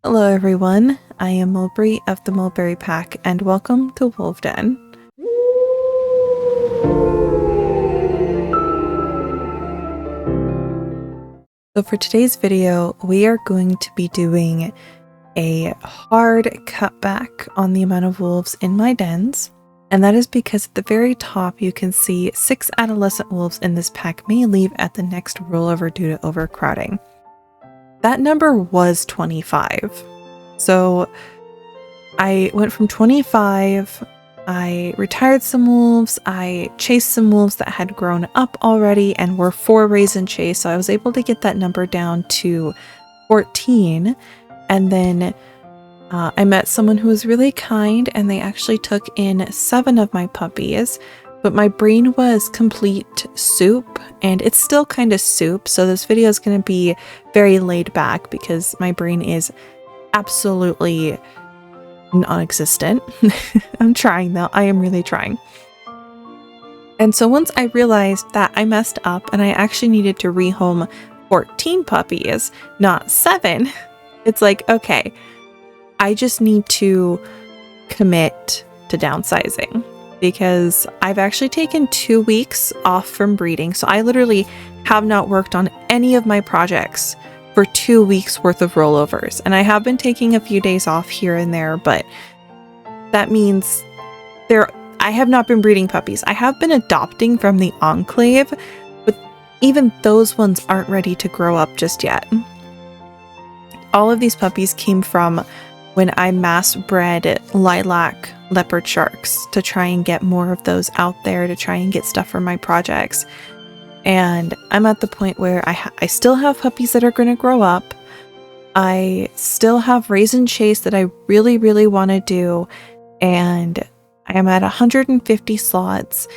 Hello everyone, I am Mulbre of the Mulberry Pack and welcome to Wolvden. So for today's video, we are going to be doing a hard cutback on the amount of wolves in my dens. And that is because at the very top you can see 6 adolescent wolves in this pack may leave at the next rollover due to overcrowding. That number was 25. So I went from 25, I retired some wolves, I chased some wolves that had grown up already and were for raise and chase, so I was able to get that number down to 14. And then I met someone who was really kind and they actually took in 7 of my puppies, but my brain was complete soup and it's still kind of soup, so this video is going to be very laid back because my brain is absolutely non-existent. I'm trying though. I am really trying. And so once I realized that I messed up and I actually needed to rehome 14 puppies, not 7, it's like, okay, I just need to commit to downsizing because I've actually taken 2 weeks off from breeding. So I literally have not worked on any of my projects for 2 weeks worth of rollovers. And I have been taking a few days off here and there, but that means I have not been breeding puppies. I have been adopting from the enclave, but even those ones aren't ready to grow up just yet. All of these puppies came from when I mass bred lilac leopard sharks to try and get more of those out there to try and get stuff for my projects. And I'm at the point where I still have puppies that are going to grow up. I still have raise and chase that I really, really want to do. And I am at 150 slots.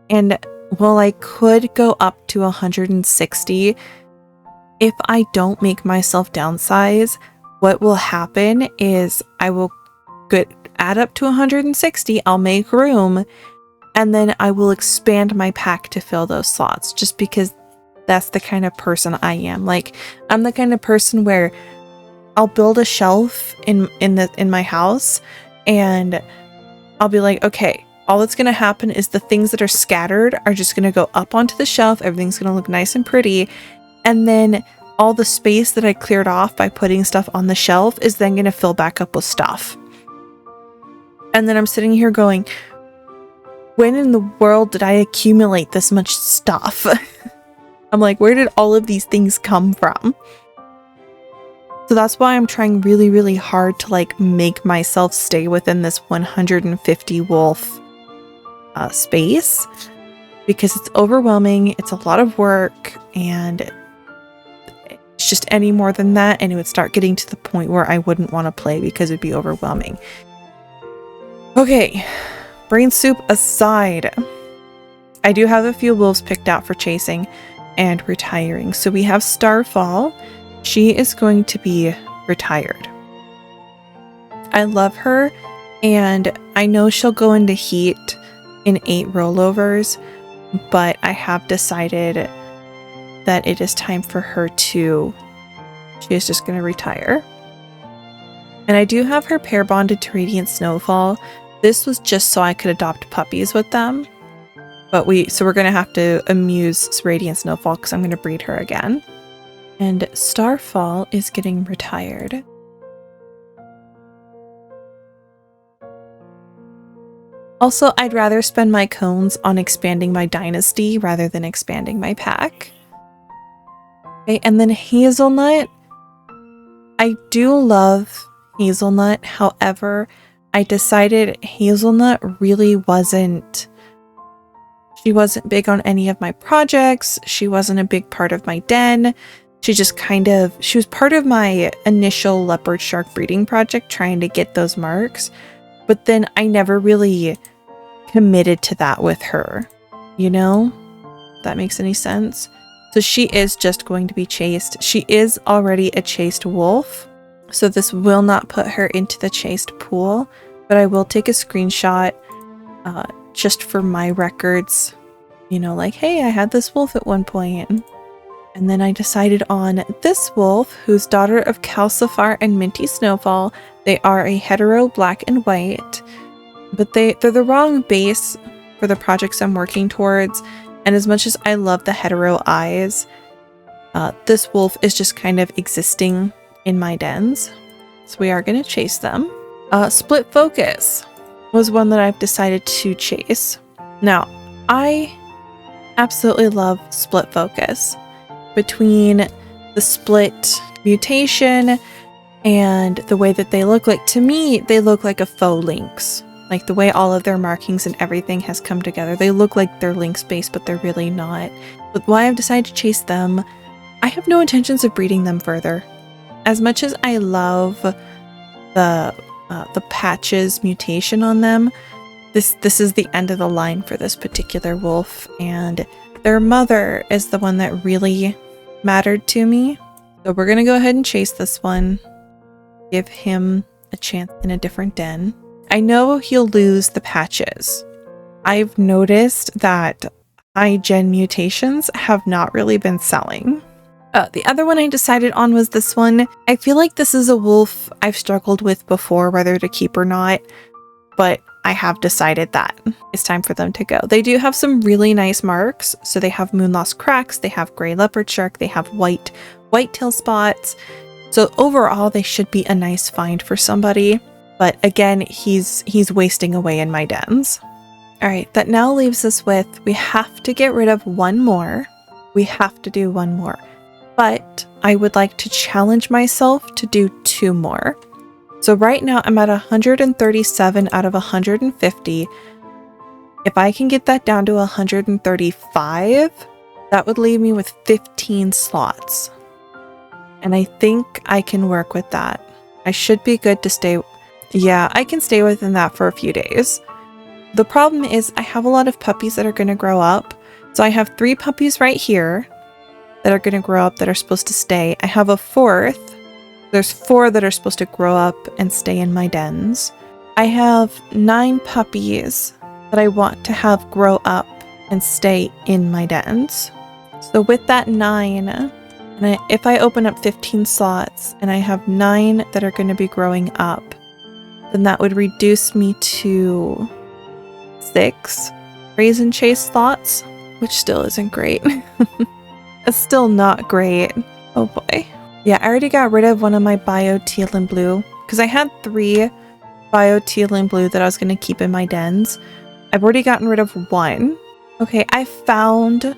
And while I could go up to 160, if I don't make myself downsize, what will happen is I will add up to 160, I'll make room, and then I will expand my pack to fill those slots just because that's the kind of person I am. Like, I'm the kind of person where I'll build a shelf in my house and I'll be like, okay, all that's going to happen is the things that are scattered are just going to go up onto the shelf. Everything's going to look nice and pretty. And then all the space that I cleared off by putting stuff on the shelf is then going to fill back up with stuff. And then I'm sitting here going, when in the world did I accumulate this much stuff? I'm like, where did all of these things come from? So that's why I'm trying really, really hard to like make myself stay within this 150 wolf space because it's overwhelming. It's a lot of work and it's just any more than that. And it would start getting to the point where I wouldn't want to play because it'd be overwhelming. Okay. Brain soup aside, I do have a few wolves picked out for chasing and retiring. So we have Starfall. She is going to be retired. I love her and I know she'll go into heat in 8 rollovers, but I have decided that it is time for her she is just going to retire. And I do have her pair bonded to Radiant Snowfall. This was just so I could adopt puppies with them. But so we're going to have to amuse Radiant Snowfall because I'm going to breed her again. And Starfall is getting retired. Also, I'd rather spend my cones on expanding my dynasty rather than expanding my pack. Okay, and then Hazelnut. I do love Hazelnut, however, I decided Hazelnut really she wasn't big on any of my projects. She wasn't a big part of my den. She was part of my initial leopard shark breeding project, trying to get those marks. But then I never really committed to that with her, you know? If that makes any sense. So she is just going to be chased. She is already a chased wolf. So this will not put her into the chased pool, but I will take a screenshot just for my records, you know, like, hey, I had this wolf at one point. And then I decided on this wolf, who's daughter of Calcifer and Minty Snowfall. They are a hetero black and white, but they're the wrong base for the projects I'm working towards. And as much as I love the hetero eyes, this wolf is just kind of existing in my dens. So we are going to chase them. Split Focus was one that I've decided to chase. Now, I absolutely love Split Focus. Between the split mutation and the way that they look, like, to me, they look like a faux lynx. Like the way all of their markings and everything has come together. They look like they're lynx based, but they're really not. But why I've decided to chase them, I have no intentions of breeding them further. As much as I love the patches mutation on them, this is the end of the line for this particular wolf, and their mother is the one that really mattered to me. So we're gonna go ahead and chase this one, give him a chance in a different den. I know he'll lose the patches. I've noticed that high gen mutations have not really been selling. The other one I decided on was this one. I feel like this is a wolf I've struggled with before, whether to keep or not, but I have decided that it's time for them to go. They do have some really nice marks. So they have moon-lost cracks, they have gray leopard shark, they have white-tail spots. So overall, they should be a nice find for somebody. But again, he's wasting away in my dens. All right, that now leaves us with, we have to get rid of one more. We have to do one more. But I would like to challenge myself to do 2 more. So right now I'm at 137 out of 150. If I can get that down to 135, that would leave me with 15 slots. And I think I can work with that. I should be good to stay. Yeah, I can stay within that for a few days. The problem is I have a lot of puppies that are going to grow up. So I have 3 puppies right here that are going to grow up that are supposed to stay. I have a 4th. There's 4 that are supposed to grow up and stay in my dens. I have 9 puppies that I want to have grow up and stay in my dens. So with that 9, and if I open up 15 slots and I have 9 that are going to be growing up, then that would reduce me to 6 raise and chase slots, which still isn't great. It's still not great. Oh boy. Yeah, I already got rid of one of my bio teal and blue because I had 3 bio teal and blue that I was going to keep in my dens. I've already gotten rid of 1. Okay, I found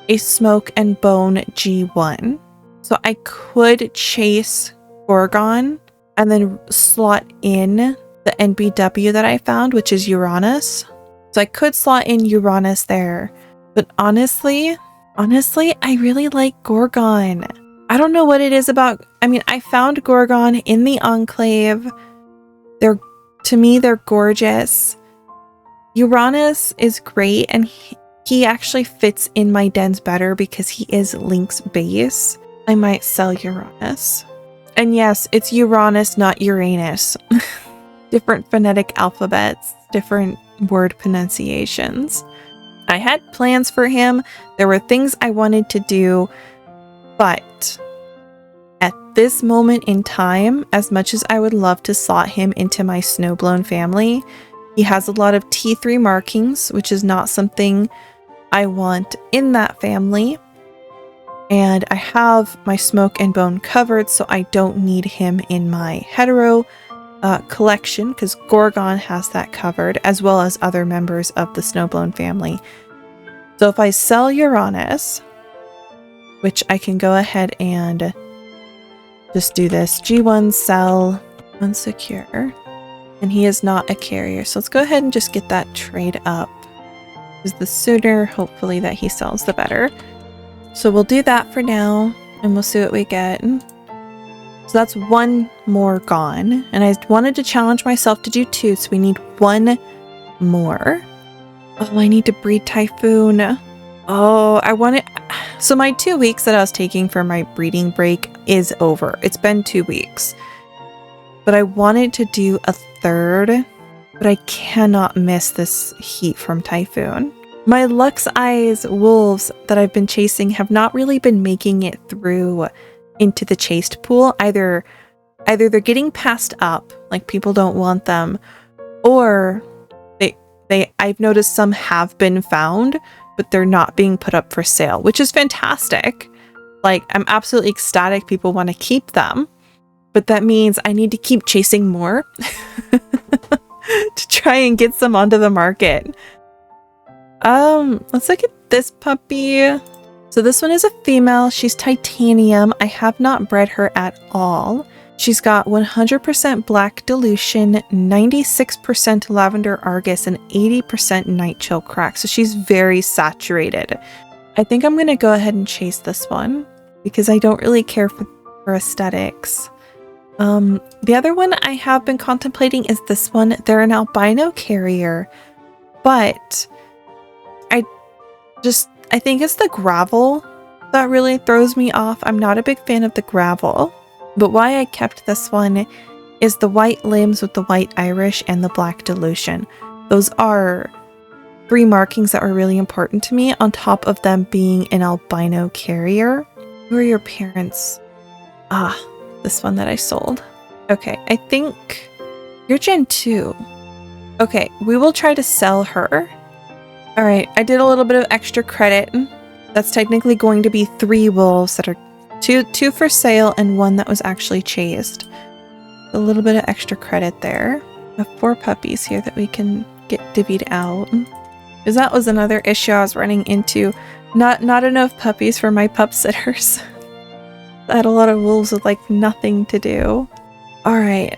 a smoke and bone G1. So I could chase Gorgon and then slot in the NBW that I found, which is Uranus. So I could slot in Uranus there. But honestly, I really like Gorgon. I don't know what it is about. I mean, I found Gorgon in the Enclave. To me, they're gorgeous. Uranus is great, and he actually fits in my dens better because he is Lynx base. I might sell Uranus. And yes, it's Uranus, not Uranus. Different phonetic alphabets, different word pronunciations. I had plans for him. There were things I wanted to do, but at this moment in time, as much as I would love to slot him into my Snowblown family, he has a lot of T3 markings, which is not something I want in that family. And I have my smoke and bone covered, so I don't need him in my hetero collection because Gorgon has that covered, as well as other members of the Snowblown family. So if I sell Uranus, which I can go ahead and just do this, G1 sell unsecure, and he is not a carrier. So let's go ahead and just get that trade up, because the sooner, hopefully, that he sells, the better. So we'll do that for now, and we'll see what we get. So that's 1 more gone, and I wanted to challenge myself to do 2, so we need 1 more. Oh, I need to breed Typhoon. Oh, I want it. So my 2 weeks that I was taking for my breeding break is over. It's been 2 weeks. But I wanted to do a 3rd, but I cannot miss this heat from Typhoon. My Lux Eyes wolves that I've been chasing have not really been making it through into the chased pool. Either they're getting passed up, like people don't want them, or I've noticed some have been found, but they're not being put up for sale, which is fantastic. Like, I'm absolutely ecstatic people want to keep them, but that means I need to keep chasing more to try and get some onto the market. Let's look at this puppy. So this one is a female. She's titanium. I have not bred her at all. She's got 100% black dilution, 96% lavender argus, and 80% night chill crack. So she's very saturated. I think I'm going to go ahead and chase this one because I don't really care for aesthetics. The other one I have been contemplating is this one. They're an albino carrier, but I think it's the gravel that really throws me off. I'm not a big fan of the gravel, but why I kept this one is the white limbs with the white Irish and the black dilution. Those are 3 markings that were really important to me, on top of them being an albino carrier. Who are your parents? Ah, this one that I sold. Okay, I think you're Gen 2. Okay, we will try to sell her. All right, I did a little bit of extra credit. That's technically going to be 3 wolves that are two for sale and 1 that was actually chased. A little bit of extra credit there. We have 4 puppies here that we can get divvied out. Because that was another issue I was running into. Not enough puppies for my pup sitters. I had a lot of wolves with like nothing to do. All right.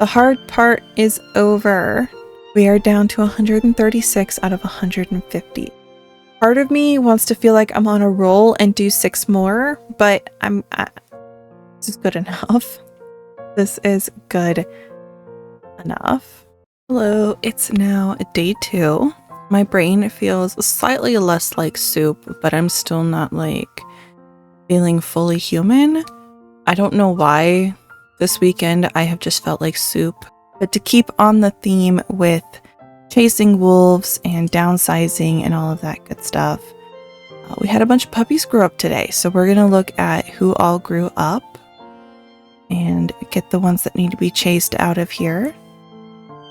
The hard part is over. We are down to 136 out of 150. Part of me wants to feel like I'm on a roll and do 6 more, but this is good enough. This is good enough. Hello, it's now day 2. My brain feels slightly less like soup, but I'm still not like feeling fully human. I don't know why this weekend I have just felt like soup. But to keep on the theme with chasing wolves and downsizing and all of that good stuff, we had a bunch of puppies grow up today. So we're going to look at who all grew up and get the ones that need to be chased out of here.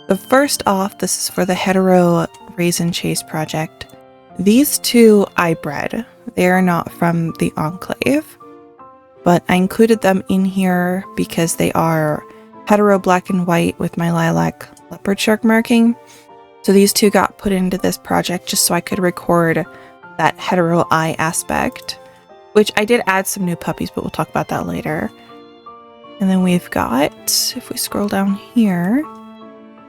So first off, this is for the hetero raisin chase project. These 2 I bred. They are not from the enclave, but I included them in here because they are hetero black and white with my lilac leopard shark marking. So these 2 got put into this project just so I could record that hetero eye aspect, which I did add some new puppies, but we'll talk about that later. And then we've got, if we scroll down here,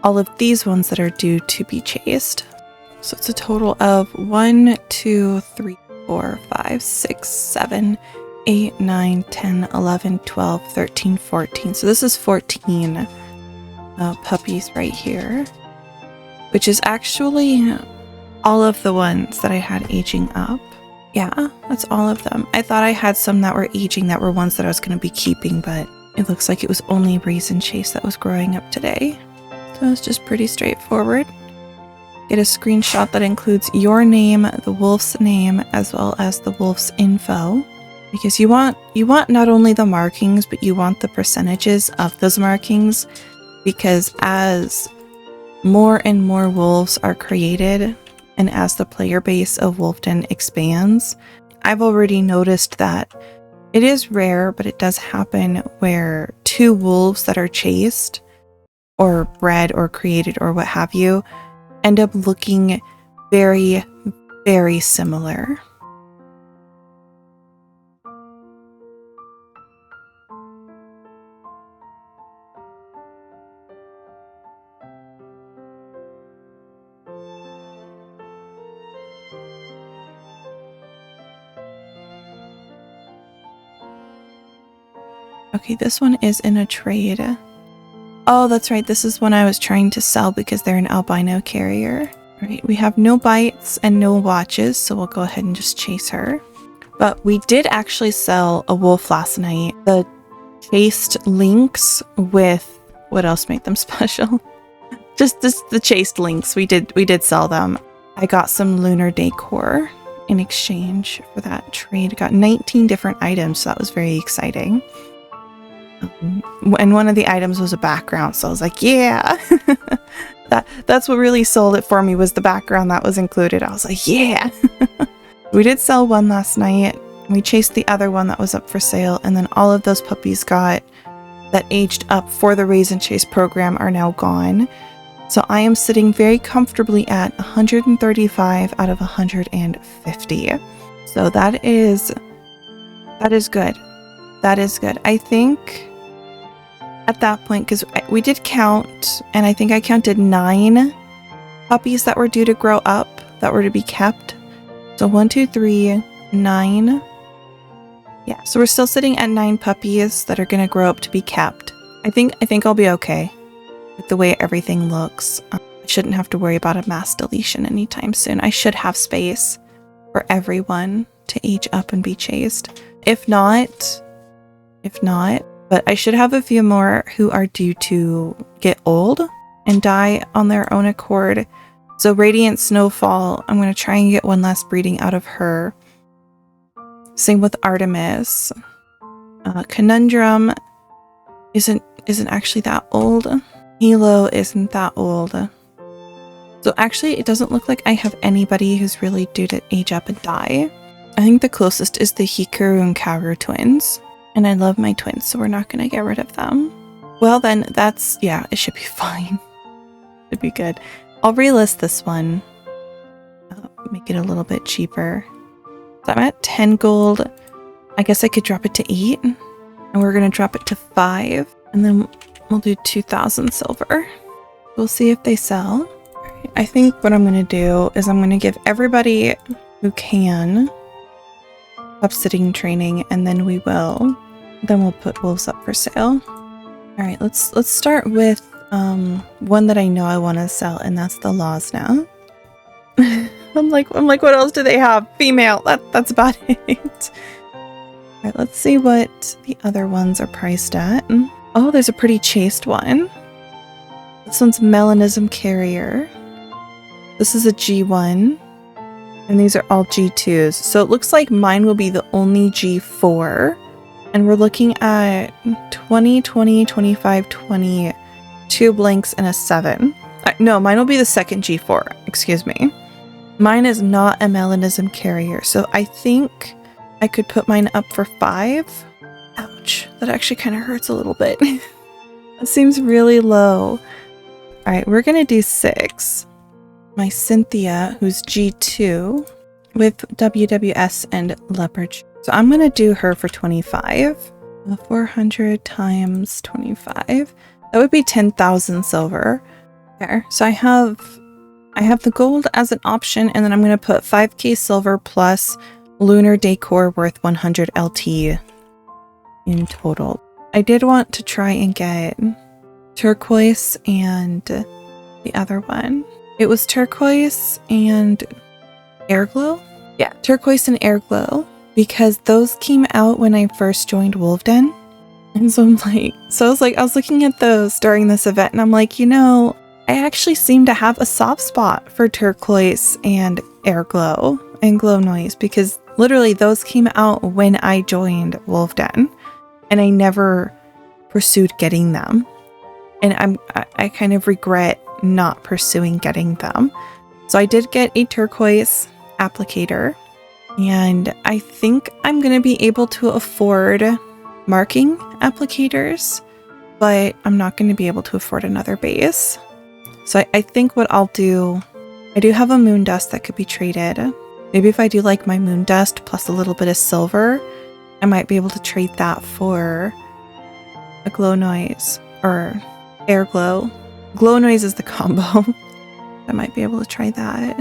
all of these ones that are due to be chased. So it's a total of 1, 2, 3, 4, 5, 6, 7, 8, 9, 10, 11, 12, 13, 14. So this is 14 puppies right here, which is actually all of the ones that I had aging up. Yeah, that's all of them. I thought I had some that were aging that were ones that I was going to be keeping, but it looks like it was only Raisin Chase that was growing up today. So it's just pretty straightforward. Get a screenshot that includes your name, the wolf's name, as well as the wolf's info. Because you want not only the markings, but you want the percentages of those markings. Because as more and more wolves are created, and as the player base of Wolvden expands, I've already noticed that it is rare, but it does happen where 2 wolves that are chased, or bred, or created, or what have you, end up looking very, very similar. Okay, this one is in a trade. Oh, that's right. This is one I was trying to sell because they're an albino carrier. All right, we have no bites and no watches, so we'll go ahead and just chase her. But we did actually sell a wolf last night. The chased lynx with, what else made them special? Just the chased lynx. We did sell them. I got some lunar decor in exchange for that trade. I got 19 different items, so that was very exciting. And one of the items was a background, so I was like, yeah. That's what really sold it for me, was the background that was included. I was like, yeah. We did sell one last night. We chased the other one that was up for sale, and then all of those puppies that aged up for the Raise and Chase program are now gone. So I am sitting very comfortably at 135 out of 150. So that is good. That is good. I think at that point, because we did count, and I think I counted 9 puppies that were due to grow up, that were to be kept. So 1, 2, 3, 9. Yeah, so we're still sitting at 9 puppies that are going to grow up to be kept. I think I'll be okay with the way everything looks. I shouldn't have to worry about a mass deletion anytime soon. I should have space for everyone to age up and be chased. If not, but I should have a few more who are due to get old and die on their own accord. So Radiant Snowfall, I'm going to try and get one last breeding out of her. Same with Artemis. Conundrum isn't actually that old. Hilo isn't that old. So actually, it doesn't look like I have anybody who's really due to age up and die. I think the closest is the Hikaru and Kaoru twins. And I love my twins, so we're not going to get rid of them. Well then, yeah, it should be fine. It'd be good. I'll relist this one. Make it a little bit cheaper. So I'm at 10 gold. I guess I could drop it to 8. And we're going to drop it to 5. And then we'll do 2,000 silver. We'll see if they sell. I think what I'm going to do is I'm going to give everybody who can upsitting training, and then we'll put wolves up for sale. All right, let's start with one that I know I want to sell, and that's the Laws now. I'm like, what else do they have? Female. That's about it. All right, let's see what the other ones are priced at. Oh, there's a pretty chaste one. This one's Melanism Carrier. This is a G1. And these are all G2s. So it looks like mine will be the only G4. And we're looking at 20, 20, 25, 20, 2 blanks, and a 7. No, mine will be the second G4. Excuse me. Mine is not a Melanism Carrier. So I think I could put mine up for 5. Ouch. That actually kind of hurts a little bit. That seems really low. Alright, we're going to do 6. My Cynthia, who's G2, with WWS and Leopard. So I'm going to do her for 25. 400 times 25. That would be 10,000 silver. There. So I have the gold as an option, and then I'm going to put 5k silver plus lunar decor worth 100 LT in total. I did want to try and get turquoise and the other one. It was turquoise and airglow? Yeah, turquoise and airglow, because those came out when I first joined Wolvden. And so I was looking at those during this event, and I'm like, I actually seem to have a soft spot for turquoise and airglow and glow noise, because literally those came out when I joined Wolvden, and I never pursued getting them. And I kind of regret not pursuing getting them. So I did get a turquoise applicator, and I think I'm going to be able to afford marking applicators, but I'm not going to be able to afford another base. So I think what I'll do, I do have a moon dust that could be traded. Maybe if I do like my moon dust plus a little bit of silver, I might be able to trade that for a glow noise or air glow. Glow noise is the combo. I might be able to try that.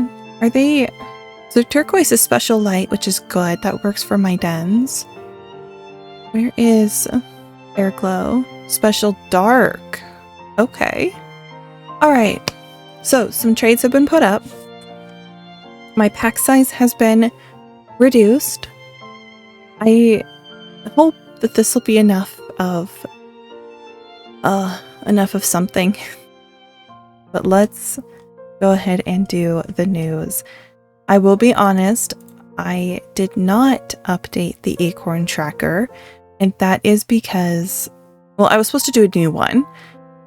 So turquoise is special light, which is good. That works for my dens. Where is air glow? Special dark. Okay. All right. So some trades have been put up. My pack size has been reduced. I hope that this will be enough of something. But let's go ahead and do the news. I will be honest, I did not update the acorn tracker, and that is because, well, I was supposed to do a new one,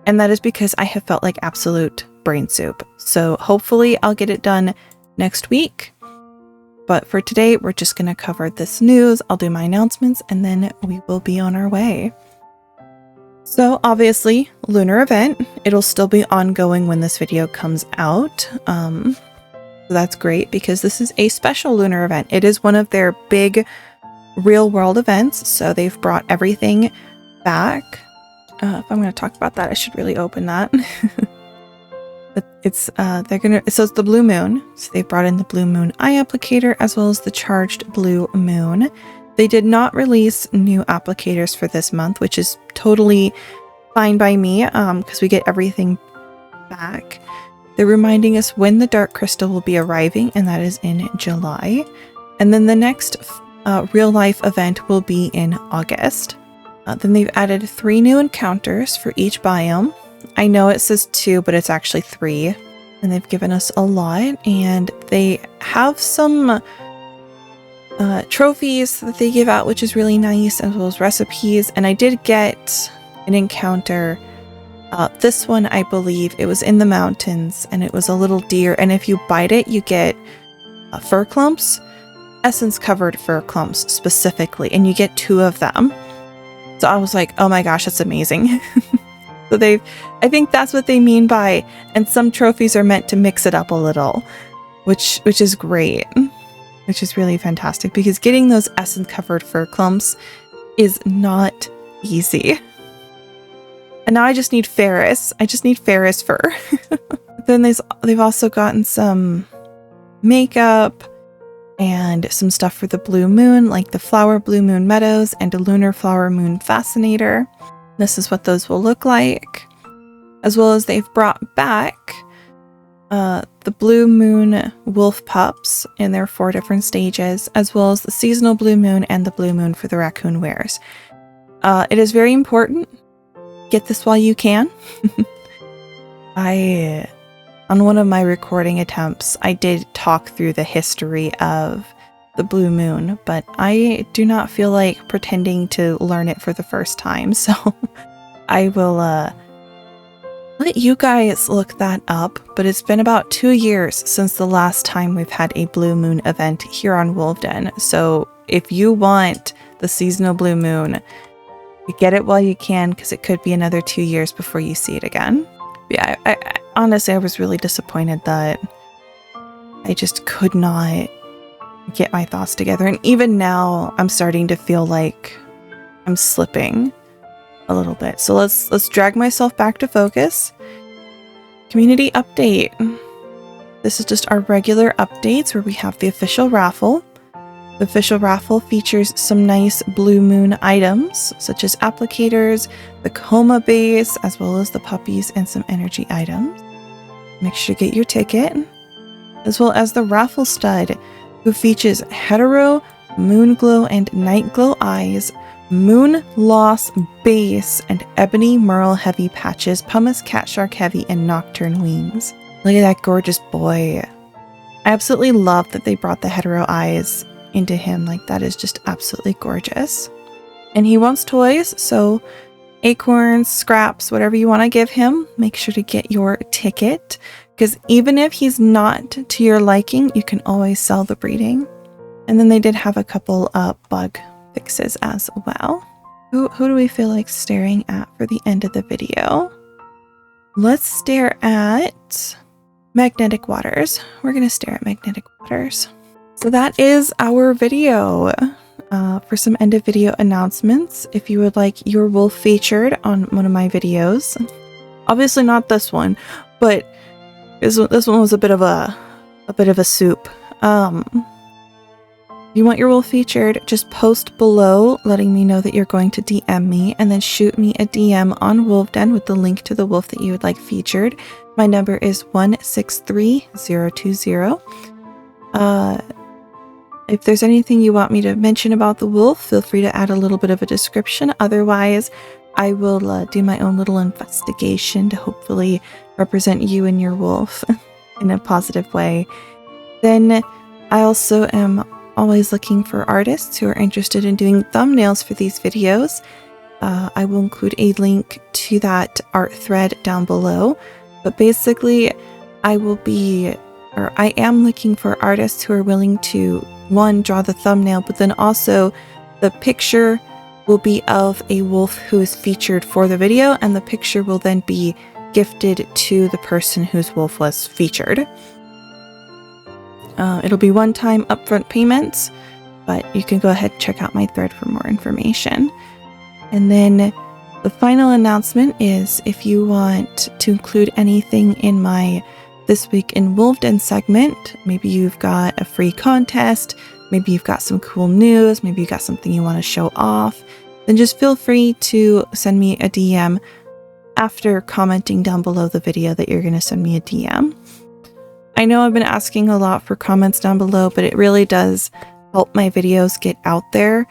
and that is because I have felt like absolute brain soup. So hopefully I'll get it done next week. But for today, we're just going to cover this news. I'll do my announcements, and then we will be on our way. So obviously, lunar event. It'll still be ongoing when this video comes out. So that's great because this is a special lunar event. It is one of their big real world events. So they've brought everything back. If I'm going to talk about that, I should really open that. But it's so it's the blue moon. So they brought in the blue moon eye applicator as well as the charged blue moon. They did not release new applicators for this month, which is totally fine by me because we get everything back. They're reminding us when the dark crystal will be arriving, and that is in July. And then the next real life event will be in August. Then they've added 3 new encounters for each biome. I know it says 2, but it's actually 3. And they've given us a lot. And they have some trophies that they give out, which is really nice, as well as recipes. And I did get an encounter. This one, I believe, it was in the mountains, and it was a little deer. And if you bite it, you get fur clumps, essence-covered fur clumps specifically, and you get 2 of them. So I was like, oh my gosh, that's amazing. So I think that's what they mean by, and some trophies are meant to mix it up a little, which is great, which is really fantastic, because getting those essence-covered fur clumps is not easy. And now I just need Ferris. I just need Ferris fur. Then they've also gotten some makeup and some stuff for the blue moon, like the flower blue moon meadows and a lunar flower moon fascinator. This is what those will look like. As well as they've brought back the blue moon wolf pups in their 4 different stages, as well as the seasonal blue moon and the blue moon for the raccoon wares. It is very important. Get this while you can. On one of my recording attempts, I did talk through the history of the blue moon, but I do not feel like pretending to learn it for the first time, so I will let you guys look that up. But it's been about 2 years since the last time we've had a blue moon event here on Wolvden, so if you want the seasonal blue moon, get it while you can, because it could be another 2 years before you see it again. Yeah, I honestly, I was really disappointed that I just could not get my thoughts together. And even now, I'm starting to feel like I'm slipping a little bit. So let's drag myself back to focus. Community update. This is just our regular updates where we have the official raffle. The official raffle features some nice blue moon items, such as applicators, the coma base, as well as the puppies and some energy items. Make sure to get your ticket, as well as the raffle stud, who features hetero, moon glow, and night glow eyes, moon loss base, and ebony merle heavy patches, pumice cat shark heavy, and nocturne wings. Look at that gorgeous boy. I absolutely love that they brought the hetero eyes into him. Like, that is just absolutely gorgeous. And he wants toys, so acorns, scraps, whatever you want to give him, make sure to get your ticket, because even if he's not to your liking, you can always sell the breeding. And then they did have a couple bug fixes as well. Who do we feel like staring at for the end of the video? Let's stare at magnetic waters. We're going to stare at magnetic waters. So that is our video. For some end of video announcements, if you would like your wolf featured on one of my videos, obviously not this one, but this one was a bit of a soup. If you want your wolf featured, just post below letting me know that you're going to DM me, and then shoot me a DM on Wolvden with the link to the wolf that you would like featured. My number is 163020. If there's anything you want me to mention about the wolf, feel free to add a little bit of a description. Otherwise, I will do my own little investigation to hopefully represent you and your wolf. in a positive way. Then I also am always looking for artists who are interested in doing thumbnails for these videos. I will include a link to that art thread down below. But basically, I am looking for artists who are willing to, one, draw the thumbnail, but then also the picture will be of a wolf who is featured for the video, and the picture will then be gifted to the person whose wolf was featured. It'll be one-time upfront payments, but you can go ahead and check out my thread for more information. And then the final announcement is if you want to include anything in my This Week in Wolvden segment, maybe you've got a free contest, maybe you've got some cool news, maybe you got something you want to show off, then just feel free to send me a DM after commenting down below the video that you're going to send me a DM. I know I've been asking a lot for comments down below, but it really does help my videos get out there.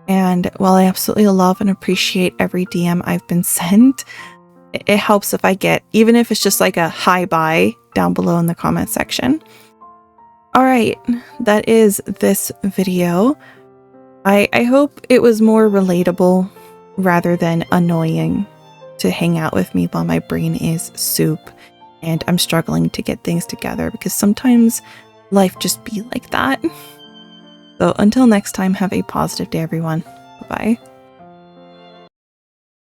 And while I absolutely love and appreciate every DM I've been sent, it helps if I get, even if it's just like a hi bye down below in the comment section. All right, that is this video. I hope it was more relatable rather than annoying to hang out with me while my brain is soup and I'm struggling to get things together, because sometimes life just be like that. So until next time, have a positive day, everyone. Bye-bye.